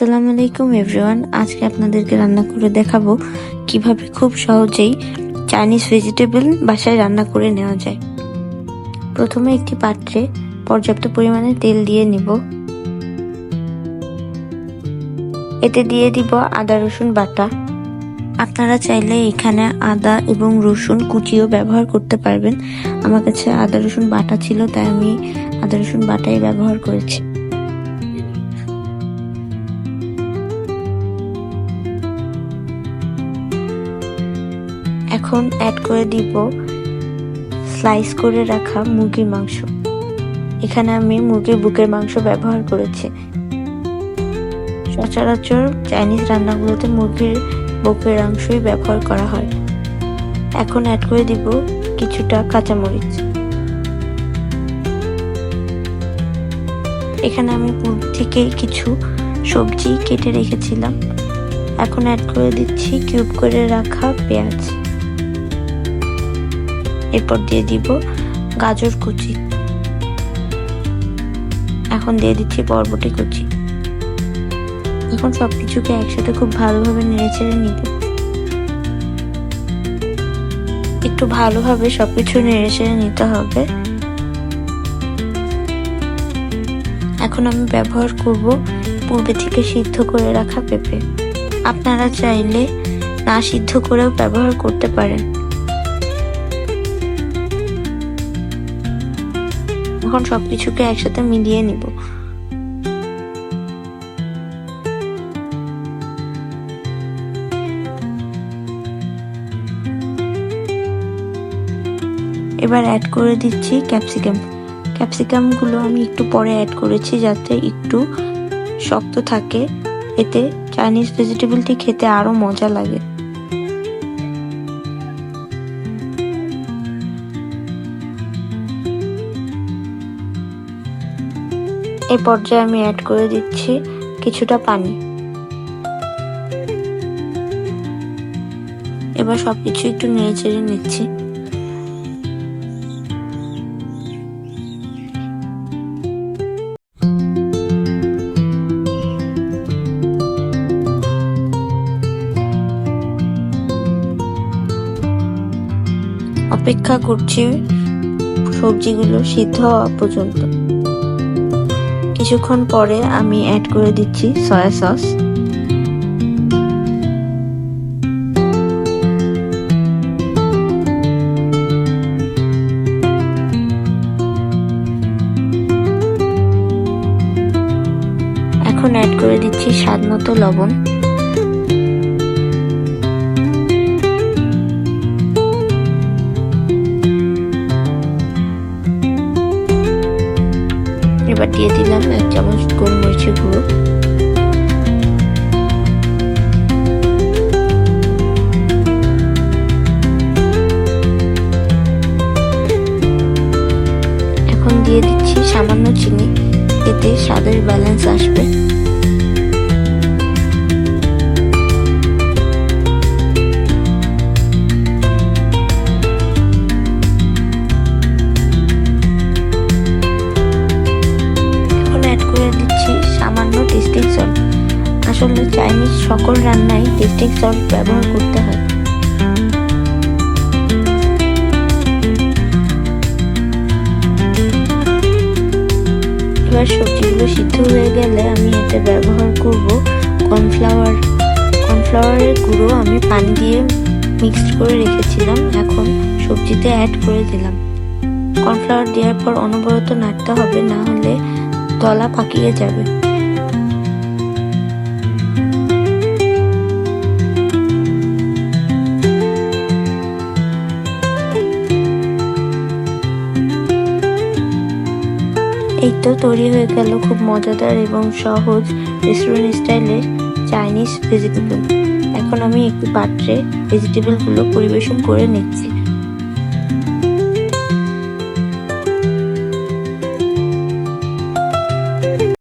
আসসালামু আলাইকুম এভরিওয়ান। আজকে আপনাদেরকে রান্না করে দেখাবো কিভাবে খুব সহজেই চাইনিজ ভেজিটেবল বাসায় রান্না করে নেওয়া যায়। প্রথমে একটি পাত্রে পর্যাপ্ত পরিমাণে তেল দিয়ে নিব। এতে দিয়ে দিব আদা রসুন বাটা। আপনারা চাইলে এখানে আদা এবং রসুন কুচিও ব্যবহার করতে পারবেন। আমার কাছে আদা রসুন বাটা ছিল, তাই আমি আদা রসুন বাটাই ব্যবহার করেছি। এখন অ্যাড করে দিব স্লাইস করে রাখা মুরগির মাংস। এখানে আমি মুরগির বুকের মাংস ব্যবহার করেছি। সচরাচর চাইনিজ রান্নাগুলোতে মুরগির বুকের মাংসই ব্যবহার করা হয়। এখন অ্যাড করে দিব কিছুটা কাঁচামরিচ। এখানে আমি পূর্ব থেকে কিছু সবজি কেটে রেখেছিলাম। এখন অ্যাড করে দিচ্ছি কিউব করে রাখা পেঁয়াজ। এরপর দিয়ে দিব গাজর কুচি। এখন দিয়ে দিচ্ছি বরবটি কুচি। এখন সবকিছুকে একসাথে খুব ভালোভাবে নেড়েচেড়ে নিব। একটু ভালোভাবে সবকিছু নেড়েচেড়ে নিতে হবে। এখন আমি ব্যবহার করব পূর্বে থেকে সিদ্ধ করে রাখা পেঁপে। আপনারা চাইলে না সিদ্ধ করেও ব্যবহার করতে পারেন। এখন সবকিছুকে একসাথে মিলিয়ে নিব। এবার অ্যাড করে দিচ্ছি ক্যাপসিকাম গুলো আমি একটু পরে অ্যাড করেছি যাতে একটু শক্ত থাকে। এতে চাইনিজ ভেজিটেবলটি খেতে আরো মজা লাগে। এই পর্যায়ে আমি অ্যাড করে দিচ্ছি কিছুটা পানি। এবার সবকিছু একটু নেড়েচেড়ে নিচ্ছি। অপেক্ষা করছি সবজিগুলো সিদ্ধ হওয়া পর্যন্ত। কিছুক্ষণ পরে আমি অ্যাড করে দিচ্ছি সয়া সস। এখন অ্যাড করে দিচ্ছি স্বাদ মতো লবণ। এবার দিয়ে দিলাম 1 চামচ গোলমরিচের গুঁড়ো। এখন দিয়ে দিচ্ছি সামান্য চিনি, এতে স্বাদের ব্যালেন্স আসবে। সামান্য টেস্টিং সল্ট। আসলে চাইনিজ সকল রান্নায় টেস্টিং সল্ট ব্যবহার করতে হয়। এবার সবজিগুলো সিদ্ধ হয়ে গেলে আমি এতে ব্যবহার করব কর্নফ্লাওয়ারের গুঁড়ো। আমি পানি দিয়ে মিক্সড করে রেখেছিলাম। এখন সবজিতে অ্যাড করে দিলাম। কর্নফ্লাওয়ার দেওয়ার পর অনবরত নাড়তে হবে, না হলে দলা পাকিয়ে যাবে। এই তো তৈরি হয়ে গেল খুব মজাদার এবং সহজ রেস্টুরেন্ট স্টাইলের চাইনিজ ভেজিটেবল। এখন আমি একটি পাত্রে ভেজিটেবলগুলো পরিবেশন করে নিচ্ছি।